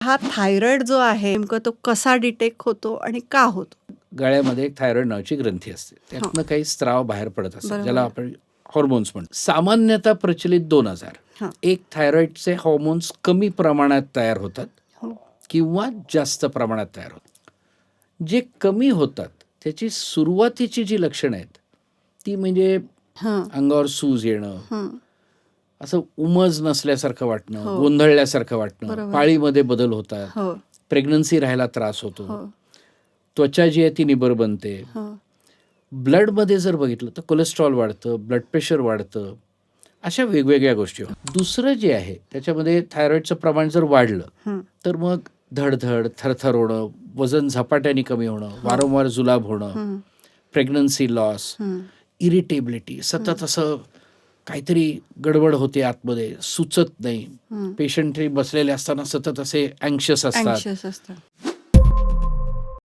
हा थायरॉइड जो आहे नेमकं तो कसा डिटेक्ट होतो आणि का होतो? गळ्यामध्ये एक थायरॉइड नावाची ग्रंथी असते. त्यातनं काही स्त्राव बाहेर पडत असतात, ज्याला बरोबर. आपण हॉर्मोन्स म्हणतो. सामान्यतः प्रचलित 2 आजार. हां. एक थायरॉइडचे हॉर्मोन्स कमी प्रमाणात तयार होतात हो. किंवा जास्त प्रमाणात तयार होतात. जे कमी होतात त्याची सुरुवातीची जी लक्षणं आहेत, ती म्हणजे हां. अंगावर सूज येणं, हं. असं उमज नसल्यासारखं वाटणं, हो. गोंधळल्यासारखं वाटणं, बरोबर. पाळीमध्ये बदल होतात, हो. प्रेग्नन्सी राहायला त्रास होतो, हो. त्वचा जी आहे ती निबर बनते. हो. ब्लडमध्ये जर बघितलं तर कोलेस्ट्रॉल वाढतं, ब्लड प्रेशर वाढतं, अशा वेगवेगळ्या गोष्टी होतात. दुसरं जे आहे त्याच्यामध्ये थायरॉइडचं प्रमाण जर वाढलं हं. तर मग धडधड, थरथर होणं, वजन झपाट्याने कमी होणं, वारंवार जुलाब होणं, हं. प्रेग्नन्सी लॉस, हं. इरिटेबिलिटी, सतत असं काहीतरी गडबड होते आतमध्ये, सुचत नाही. हं. पेशंट बसलेले असताना सतत असे अँक्शस असतात. अँक्शियस असतं.